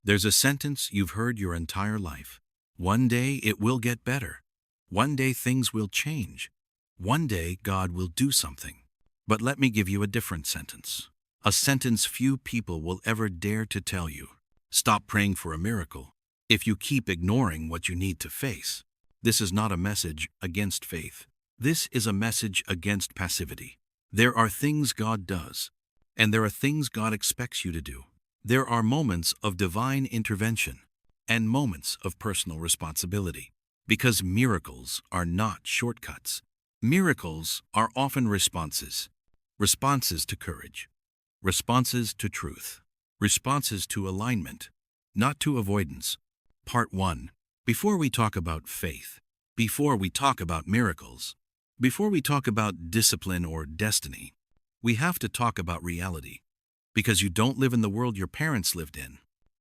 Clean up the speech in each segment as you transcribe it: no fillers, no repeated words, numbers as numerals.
There's a sentence you've heard your entire life. One day it will get better. One day things will change. One day God will do something. But let me give you a different sentence. A sentence few people will ever dare to tell you. Stop praying for a miracle if you keep ignoring what you need to face. This is not a message against faith. This is a message against passivity. There are things God does, and there are things God expects you to do. There are moments of divine intervention and moments of personal responsibility, because miracles are not shortcuts. Miracles are often responses. Responses to courage. Responses to truth. Responses to alignment, not to avoidance. Part 1. Before we talk about faith, before we talk about miracles, before we talk about discipline or destiny, we have to talk about reality. Because you don't live in the world your parents lived in,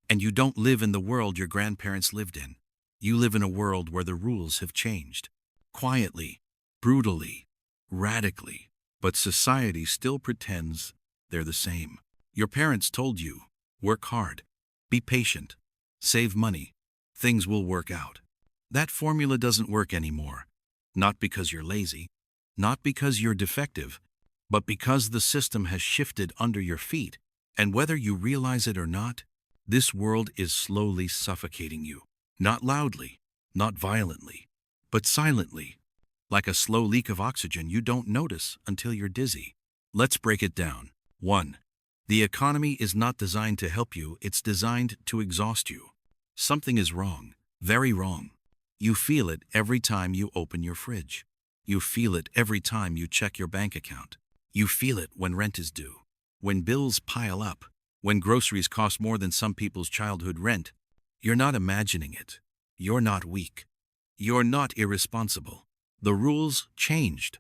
and you don't live in the world your grandparents lived in. You live in a world where the rules have changed. Quietly, brutally, radically, but society still pretends they're the same. Your parents told you, work hard, be patient, save money, things will work out. That formula doesn't work anymore. Not because you're lazy, not because you're defective, but because the system has shifted under your feet. And whether you realize it or not, this world is slowly suffocating you. Not loudly, not violently, but silently. Like a slow leak of oxygen you don't notice until you're dizzy. Let's break it down. 1. The economy is not designed to help you, it's designed to exhaust you. Something is wrong, very wrong. You feel it every time you open your fridge. You feel it every time you check your bank account. You feel it when rent is due, when bills pile up, when groceries cost more than some people's childhood rent. You're not imagining it. You're not weak. You're not irresponsible. The rules changed,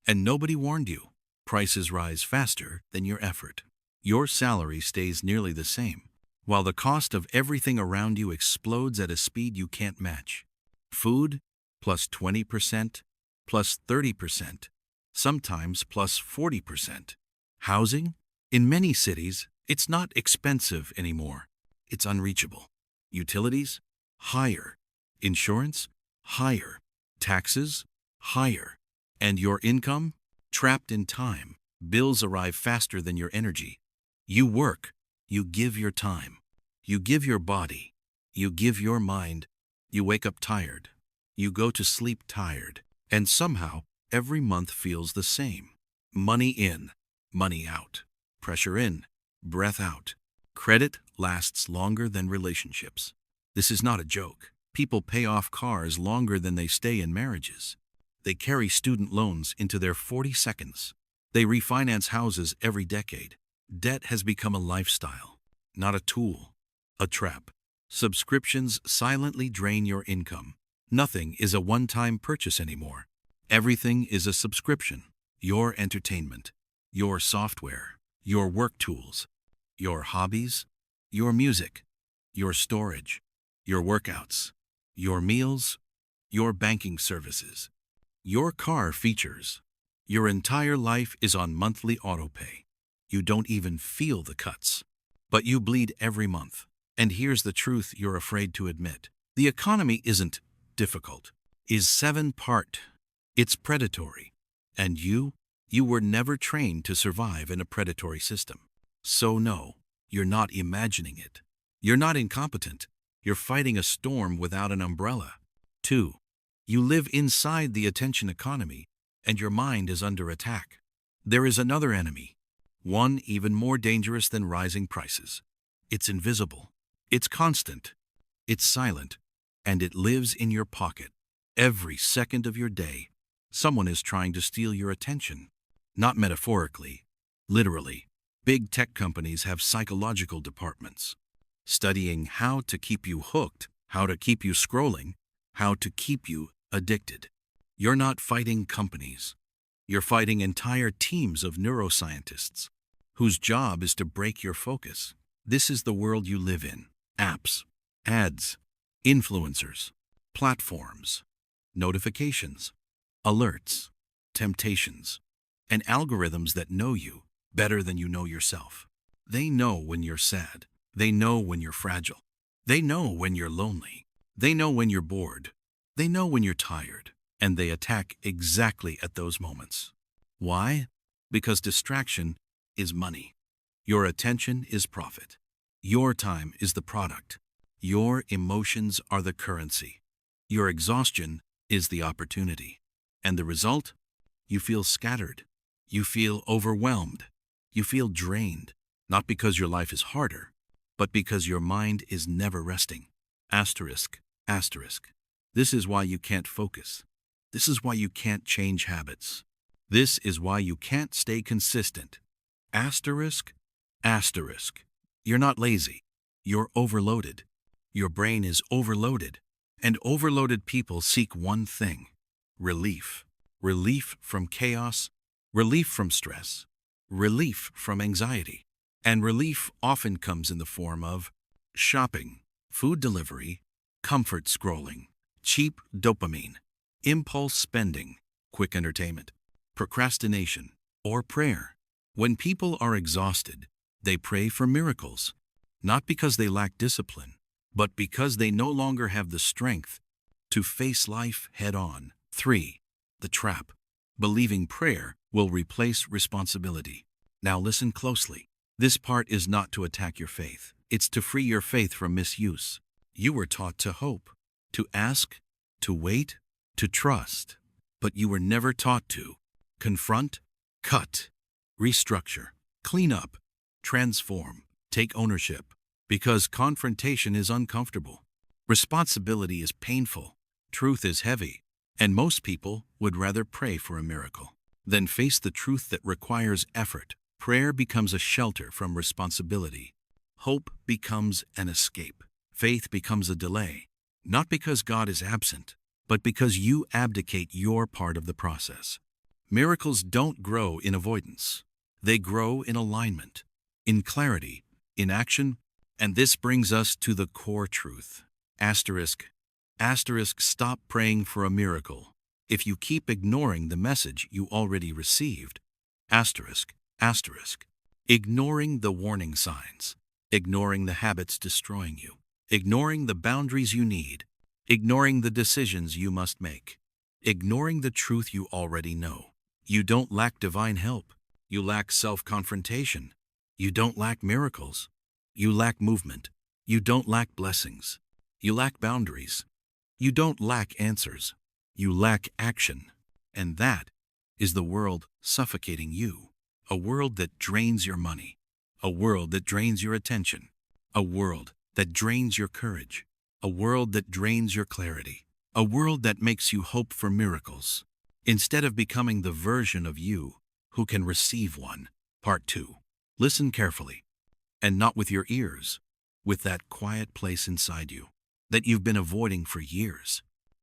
and nobody warned you. Prices rise faster than your effort. Your salary stays nearly the same, while the cost of everything around you explodes at a speed you can't match. Food, plus 20%, plus 30%, sometimes plus 40%. Housing? In many cities, it's not expensive anymore. It's unreachable. Utilities? Higher. Insurance? Higher. Taxes? Higher. And your income? Trapped in time. Bills arrive faster than your energy. You work. You give your time. You give your body. You give your mind. You wake up tired. You go to sleep tired. And somehow, every month feels the same. Money in, money out. Pressure in, breath out. Credit lasts longer than relationships. This is not a joke. People pay off cars longer than they stay in marriages. They carry student loans into their 40 seconds. They refinance houses every decade. Debt has become a lifestyle, not a tool, a trap. Subscriptions silently drain your income. Nothing is a one-time purchase anymore. Everything is a subscription. Your entertainment, your software, your work tools, your hobbies, your music, your storage, your workouts, your meals, your banking services, your car features. Your entire life is on monthly autopay. You don't even feel the cuts, but you bleed every month. And here's the truth you're afraid to admit. The economy isn't difficult, is 7-part. It's predatory. And you were never trained to survive in a predatory system. So no, you're not imagining it. You're not incompetent. You're fighting a storm without an umbrella. 2. You live inside the attention economy, and your mind is under attack. There is another enemy, one even more dangerous than rising prices. It's invisible. It's constant. It's silent. And it lives in your pocket. Every second of your day, someone is trying to steal your attention. Not metaphorically, literally. Big tech companies have psychological departments, studying how to keep you hooked, how to keep you scrolling, how to keep you addicted. You're not fighting companies. You're fighting entire teams of neuroscientists whose job is to break your focus. This is the world you live in. Apps, ads, influencers, platforms, notifications, alerts, temptations, and algorithms that know you better than you know yourself. They know when you're sad. They know when you're fragile. They know when you're lonely. They know when you're bored. They know when you're tired. And they attack exactly at those moments. Why? Because distraction is money. Your attention is profit. Your time is the product. Your emotions are the currency. Your exhaustion is the opportunity. And the result? You feel scattered. You feel overwhelmed. You feel drained. Not because your life is harder, but because your mind is never resting. Asterisk, asterisk. This is why you can't focus. This is why you can't change habits. This is why you can't stay consistent. Asterisk, asterisk. You're not lazy. You're overloaded. Your brain is overloaded. And overloaded people seek one thing: relief. Relief from chaos, relief from stress, relief from anxiety. And relief often comes in the form of shopping, food delivery, comfort scrolling, cheap dopamine, impulse spending, quick entertainment, procrastination, or prayer. When people are exhausted, they pray for miracles, not because they lack discipline, but because they no longer have the strength to face life head on. 3. The trap. Believing prayer will replace responsibility. Now listen closely. This part is not to attack your faith. It's to free your faith from misuse. You were taught to hope, to ask, to wait, to trust. But you were never taught to confront, cut, restructure, clean up, transform, take ownership. Because confrontation is uncomfortable. Responsibility is painful. Truth is heavy. And most people would rather pray for a miracle than face the truth that requires effort. Prayer becomes a shelter from responsibility. Hope becomes an escape. Faith becomes a delay. Not because God is absent, but because you abdicate your part of the process. Miracles don't grow in avoidance. They grow in alignment, in clarity, in action. And this brings us to the core truth. Asterisk. Asterisk, stop praying for a miracle if you keep ignoring the message you already received. Asterisk, asterisk. Ignoring the warning signs, ignoring the habits destroying you, ignoring the boundaries you need, ignoring the decisions you must make, ignoring the truth you already know. You don't lack divine help. You lack self-confrontation. You don't lack miracles. You lack movement. You don't lack blessings. You lack boundaries. You don't lack answers. You lack action. And that is the world suffocating you. A world that drains your money. A world that drains your attention. A world that drains your courage. A world that drains your clarity. A world that makes you hope for miracles, instead of becoming the version of you who can receive one. Part 2. Listen carefully, and not with your ears, with that quiet place inside you that you've been avoiding for years.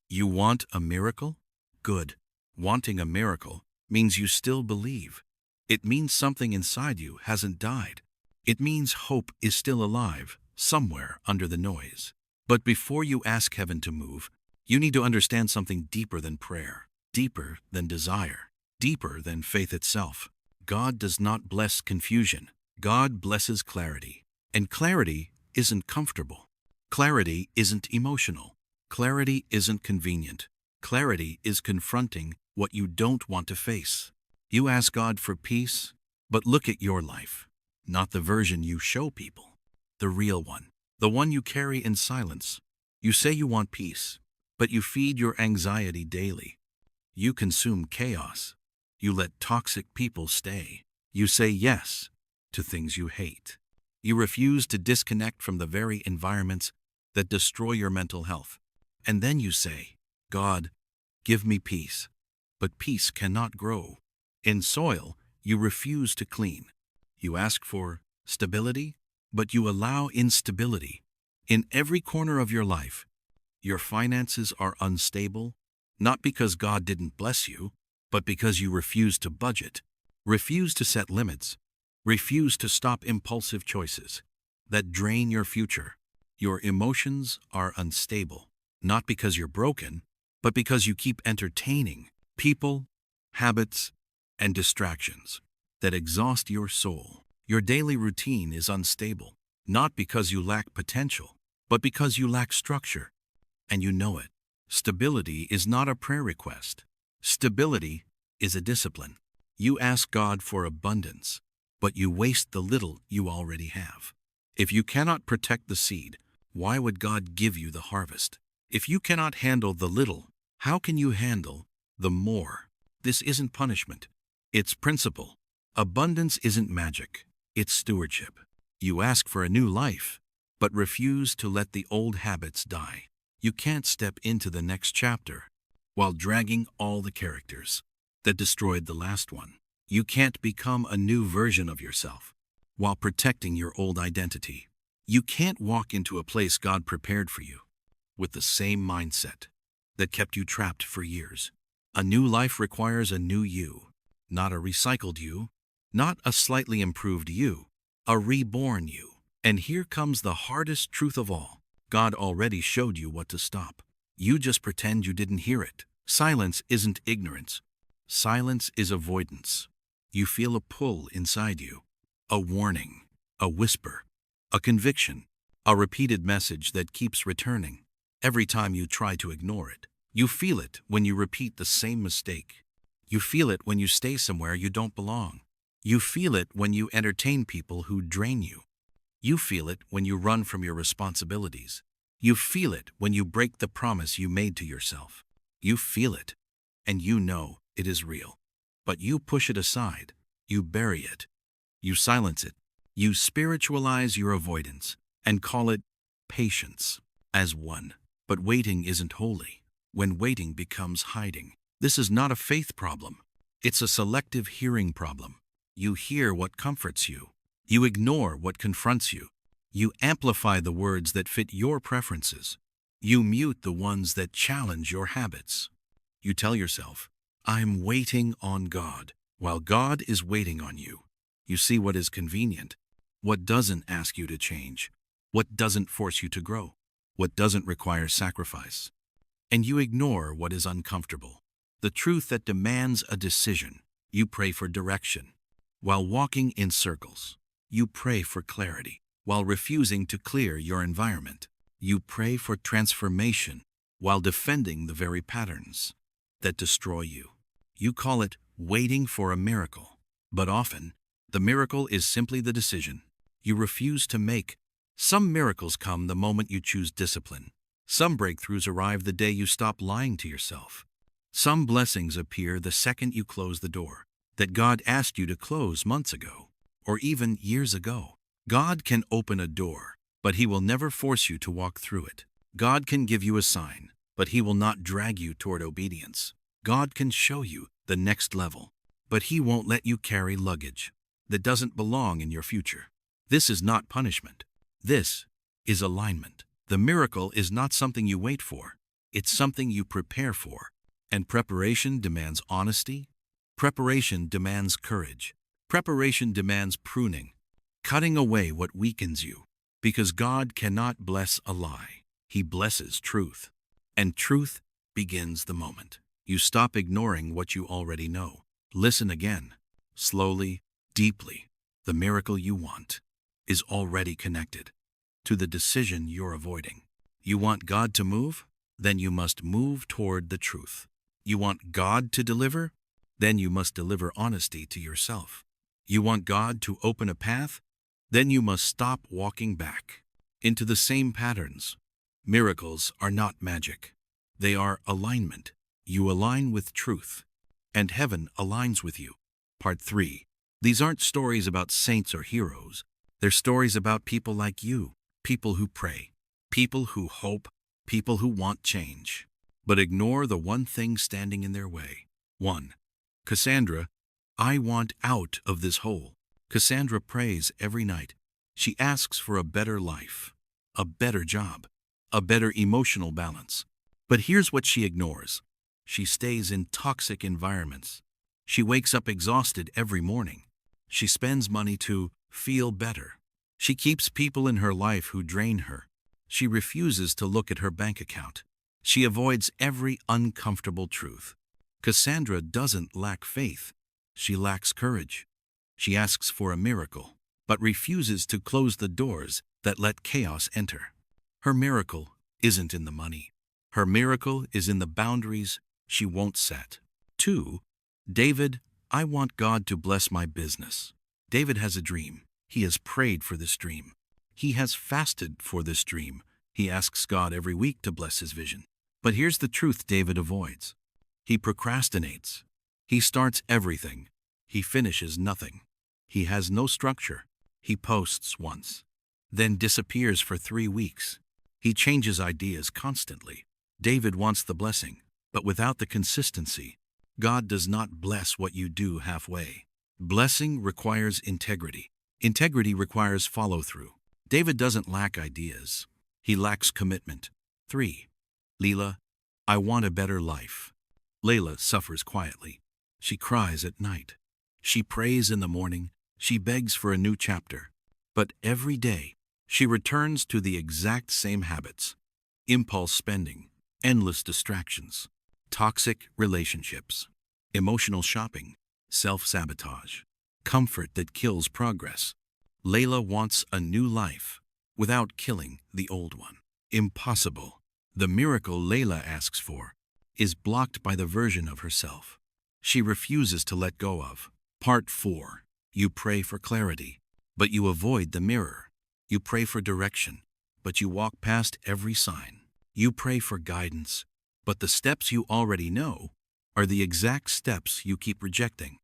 You want a miracle? Good. Wanting a miracle means you still believe. It means something inside you hasn't died. It means hope is still alive, somewhere under the noise. But before you ask heaven to move, you need to understand something deeper than prayer, deeper than desire, deeper than faith itself. God does not bless confusion. God blesses clarity. And clarity isn't comfortable. Clarity isn't emotional. Clarity isn't convenient. Clarity is confronting what you don't want to face. You ask God for peace, but look at your life. Not the version you show people. The real one. The one you carry in silence. You say you want peace, but you feed your anxiety daily. You consume chaos. You let toxic people stay. You say yes to things you hate. You refuse to disconnect from the very environments that destroy your mental health. And then you say, God, give me peace. But peace cannot grow. In soil, you refuse to clean. You ask for stability, but you allow instability. In every corner of your life, your finances are unstable, not because God didn't bless you, but because you refuse to budget, refuse to set limits, refuse to stop impulsive choices that drain your future. Your emotions are unstable, not because you're broken, but because you keep entertaining people, habits, and distractions that exhaust your soul. Your daily routine is unstable, not because you lack potential, but because you lack structure, and you know it. Stability is not a prayer request. Stability is a discipline. You ask God for abundance, but you waste the little you already have. If you cannot protect the seed, why would God give you the harvest? If you cannot handle the little, how can you handle the more? This isn't punishment. It's principle. Abundance isn't magic. It's stewardship. You ask for a new life, but refuse to let the old habits die. You can't step into the next chapter while dragging all the characters that destroyed the last one. You can't become a new version of yourself while protecting your old identity. You can't walk into a place God prepared for you with the same mindset that kept you trapped for years. A new life requires a new you, not a recycled you, not a slightly improved you, a reborn you. And here comes the hardest truth of all. God already showed you what to stop. You just pretend you didn't hear it. Silence isn't ignorance. Silence is avoidance. You feel a pull inside you, a warning, a whisper, a conviction, a repeated message that keeps returning every time you try to ignore it. You feel it when you repeat the same mistake. You feel it when you stay somewhere you don't belong. You feel it when you entertain people who drain you. You feel it when you run from your responsibilities. You feel it when you break the promise you made to yourself. You feel it, and you know it is real. But you push it aside. You bury it. You silence it. You spiritualize your avoidance and call it patience as one. But waiting isn't holy when waiting becomes hiding. This is not a faith problem. It's a selective hearing problem. You hear what comforts you. You ignore what confronts you. You amplify the words that fit your preferences. You mute the ones that challenge your habits. You tell yourself, I'm waiting on God, while God is waiting on you. You see what is convenient, what doesn't ask you to change, what doesn't force you to grow, what doesn't require sacrifice. And you ignore what is uncomfortable, the truth that demands a decision. You pray for direction, while walking in circles. You pray for clarity while refusing to clear your environment. You pray for transformation while defending the very patterns that destroy you. You call it waiting for a miracle, but often the miracle is simply the decision you refuse to make. Some miracles come the moment you choose discipline. Some breakthroughs arrive the day you stop lying to yourself. Some blessings appear the second you close the door that God asked you to close months ago, or even years ago. God can open a door, but He will never force you to walk through it. God can give you a sign, but He will not drag you toward obedience. God can show you the next level, but He won't let you carry luggage that doesn't belong in your future. This is not punishment. This is alignment. The miracle is not something you wait for. It's something you prepare for. And preparation demands honesty. Preparation demands courage. Preparation demands pruning, cutting away what weakens you. Because God cannot bless a lie. He blesses truth. And truth begins the moment you stop ignoring what you already know. Listen again, slowly, deeply. The miracle you want is already connected to the decision you're avoiding. You want God to move? Then you must move toward the truth. You want God to deliver? Then you must deliver honesty to yourself. You want God to open a path? Then you must stop walking back into the same patterns. Miracles are not magic. They are alignment. You align with truth, and heaven aligns with you. Part 3. These aren't stories about saints or heroes. They're stories about people like you, people who pray, people who hope, people who want change, but ignore the one thing standing in their way. 1. Cassandra, I want out of this hole. Cassandra prays every night. She asks for a better life, a better job, a better emotional balance. But here's what she ignores. She stays in toxic environments. She wakes up exhausted every morning. She spends money to feel better. She keeps people in her life who drain her. She refuses to look at her bank account. She avoids every uncomfortable truth. Cassandra doesn't lack faith. She lacks courage. She asks for a miracle, but refuses to close the doors that let chaos enter. Her miracle isn't in the money. Her miracle is in the boundaries she won't set. 2. David, I want God to bless my business. David has a dream. He has prayed for this dream. He has fasted for this dream. He asks God every week to bless his vision. But here's the truth David avoids. He procrastinates. He starts everything. He finishes nothing. He has no structure. He posts once, then disappears for 3 weeks. He changes ideas constantly. David wants the blessing, but without the consistency. God does not bless what you do halfway. Blessing requires integrity. Integrity requires follow-through. David doesn't lack ideas. He lacks commitment. 3. Leela, I want a better life. Layla suffers quietly. She cries at night. She prays in the morning. She begs for a new chapter. But every day, she returns to the exact same habits. Impulse spending, endless distractions, toxic relationships, emotional shopping, self-sabotage, comfort that kills progress. Layla wants a new life without killing the old one. Impossible. The miracle Layla asks for is blocked by the version of herself she refuses to let go of. Part 4. You pray for clarity, but you avoid the mirror. You pray for direction, but you walk past every sign. You pray for guidance, but the steps you already know are the exact steps you keep rejecting.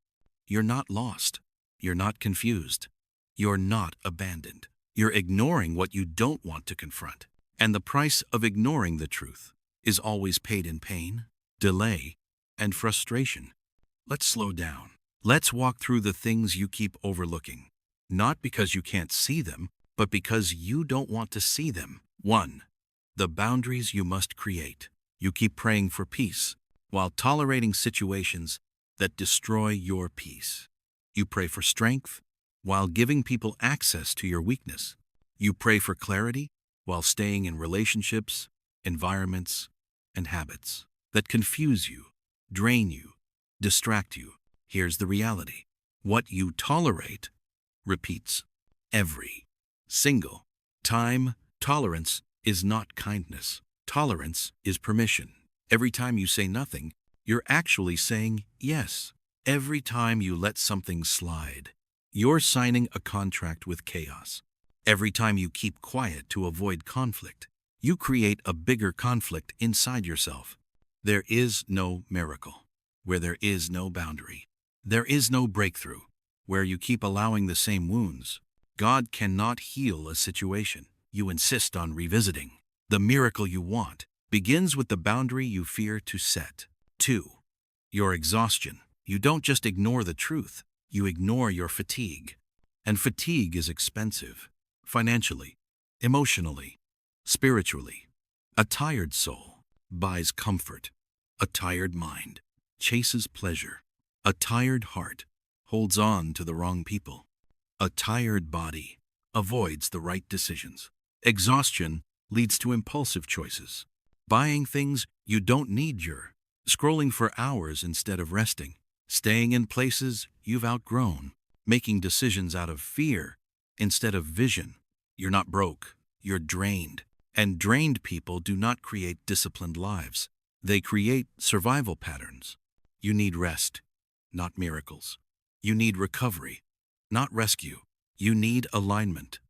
You're not lost. You're not confused. You're not abandoned. You're ignoring what you don't want to confront. And the price of ignoring the truth is always paid in pain, delay, and frustration. Let's slow down. Let's walk through the things you keep overlooking. Not because you can't see them, but because you don't want to see them. 1. The boundaries you must create. You keep praying for peace while tolerating situations that destroy your peace. You pray for strength while giving people access to your weakness. You pray for clarity while staying in relationships, environments, and habits that confuse you, drain you, distract you. Here's the reality. What you tolerate repeats every single time. Tolerance is not kindness. Tolerance is permission. Every time you say nothing, you're actually saying yes. Every time you let something slide, you're signing a contract with chaos. Every time you keep quiet to avoid conflict, you create a bigger conflict inside yourself. There is no miracle where there is no boundary. There is no breakthrough where you keep allowing the same wounds. God cannot heal a situation you insist on revisiting. The miracle you want begins with the boundary you fear to set. 2. Your exhaustion. You don't just ignore the truth, you ignore your fatigue. And fatigue is expensive. Financially, emotionally, spiritually. A tired soul buys comfort. A tired mind chases pleasure. A tired heart holds on to the wrong people. A tired body avoids the right decisions. Exhaustion leads to impulsive choices. Buying things you don't need. You're scrolling for hours instead of resting. Staying in places you've outgrown. Making decisions out of fear instead of vision. You're not broke. You're drained. And drained people do not create disciplined lives. They create survival patterns. You need rest, not miracles. You need recovery, not rescue. You need alignment,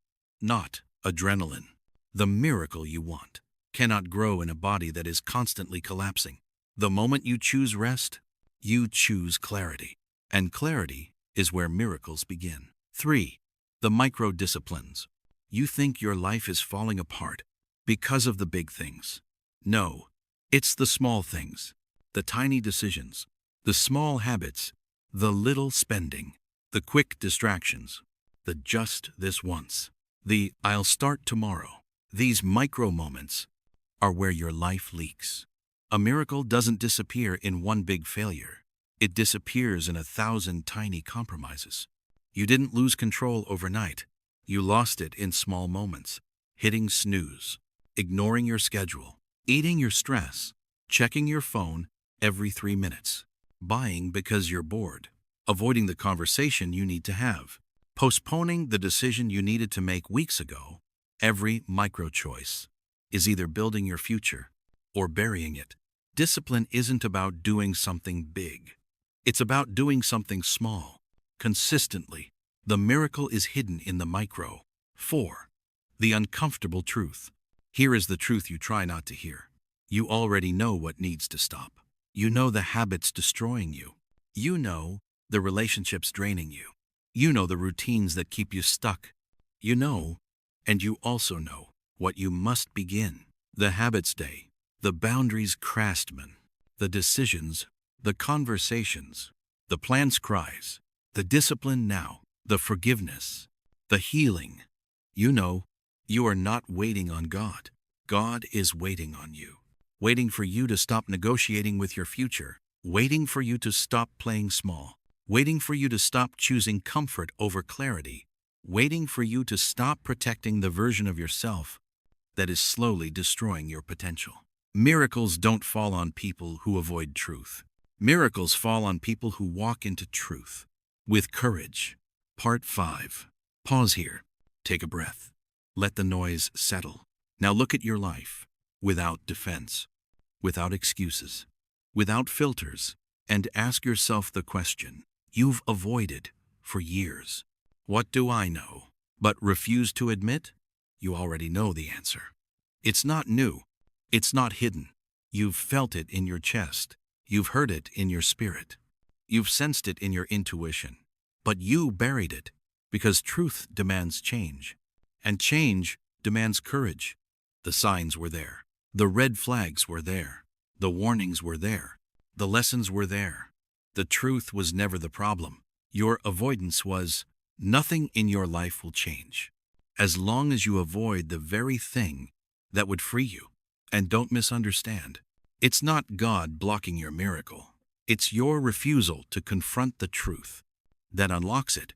not adrenaline. The miracle you want cannot grow in a body that is constantly collapsing. The moment you choose rest, you choose clarity. And clarity is where miracles begin. 3. The micro-disciplines. You think your life is falling apart because of the big things. No, it's the small things, the tiny decisions, the small habits, the little spending, the quick distractions, the just this once, the I'll start tomorrow. These micro moments are where your life leaks. A miracle doesn't disappear in one big failure. It disappears in 1,000 tiny compromises. You didn't lose control overnight. You lost it in small moments, hitting snooze, ignoring your schedule, eating your stress, checking your phone every 3 minutes, buying because you're bored, avoiding the conversation you need to have, postponing the decision you needed to make weeks ago. Every micro choice is either building your future or burying it. Discipline isn't about doing something big. It's about doing something small, consistently. The miracle is hidden in the micro. 4. The uncomfortable truth. Here is the truth you try not to hear. You already know what needs to stop. You know the habits destroying you. You know the relationships draining you. You know the routines that keep you stuck. You know, and you also know, what you must begin. The habits day, the boundaries craftsman, the decisions, the conversations, the plans cries, the discipline now, the forgiveness, the healing. You know, you are not waiting on God. God is waiting on you. Waiting for you to stop negotiating with your future. Waiting for you to stop playing small. Waiting for you to stop choosing comfort over clarity. Waiting for you to stop protecting the version of yourself that is slowly destroying your potential. Miracles don't fall on people who avoid truth. Miracles fall on people who walk into truth with courage. Part 5. Pause here. Take a breath. Let the noise settle. Now look at your life without defense, without excuses, without filters, and ask yourself the question you've avoided for years. What do I know, but refuse to admit? You already know the answer. It's not new. It's not hidden. You've felt it in your chest. You've heard it in your spirit. You've sensed it in your intuition. But you buried it because truth demands change. And change demands courage. The signs were there. The red flags were there. The warnings were there. The lessons were there. The truth was never the problem. Your avoidance was. Nothing in your life will change as long as you avoid the very thing that would free you. And don't misunderstand. It's not God blocking your miracle. It's your refusal to confront the truth that unlocks it.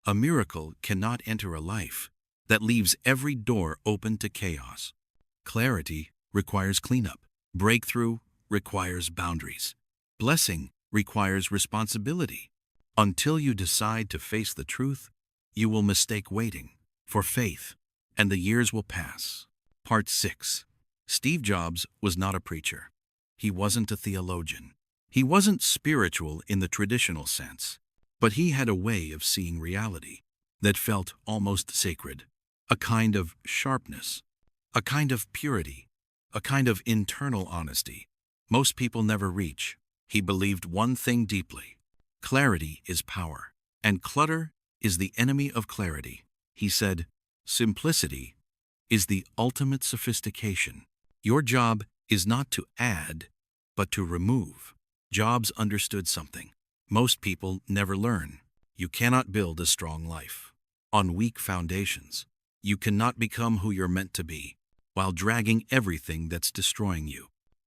A miracle cannot enter a life that leaves every door open to chaos. Clarity requires cleanup. Breakthrough requires boundaries. Blessing requires responsibility. Until you decide to face the truth, you will mistake waiting for faith, and the years will pass. Part 6. Steve Jobs was not a preacher. He wasn't a theologian. He wasn't spiritual in the traditional sense, but he had a way of seeing reality that felt almost sacred, a kind of sharpness, a kind of purity, a kind of internal honesty most people never reach. He believed one thing deeply: clarity is power, and clutter is the enemy of clarity. He said, simplicity is the ultimate sophistication. Your job is not to add, but to remove. Jobs understood something most people never learn. You cannot build a strong life on weak foundations. You cannot become who you're meant to be while dragging everything that's destroying you.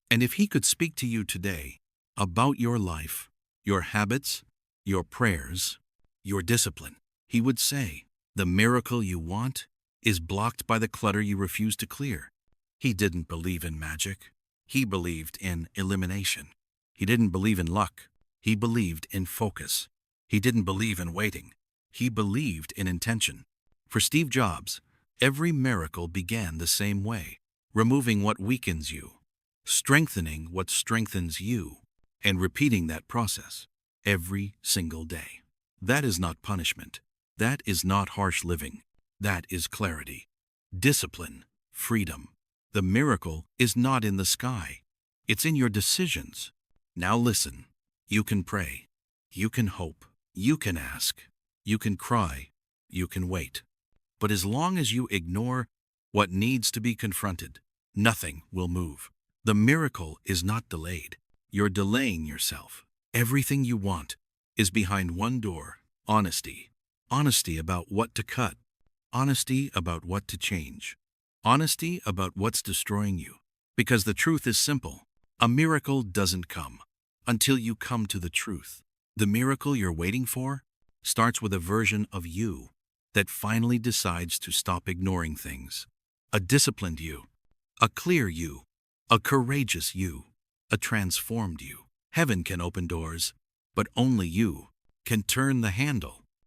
And if he could speak to you today about your life, your habits, your prayers, your discipline, he would say, the miracle you want is blocked by the clutter you refuse to clear. He didn't believe in magic. He believed in elimination. He didn't believe in luck. He believed in focus. He didn't believe in waiting. He believed in intention. For Steve Jobs, every miracle began the same way: removing what weakens you, strengthening what strengthens you, and repeating that process every single day. That is not punishment. That is not harsh living. That is clarity, discipline, freedom. The miracle is not in the sky. It's in your decisions. Now listen. You can pray. You can hope. You can ask. You can cry. You can wait. But as long as you ignore what needs to be confronted, nothing will move. The miracle is not delayed. You're delaying yourself. Everything you want is behind one door: honesty. Honesty about what to cut. Honesty about what to change. Honesty about what's destroying you. Because the truth is simple. A miracle doesn't come until you come to the truth. The miracle you're waiting for starts with a version of you that finally decides to stop ignoring things. A disciplined you, a clear you, a courageous you, a transformed you. Heaven can open doors, but only you can turn the handle.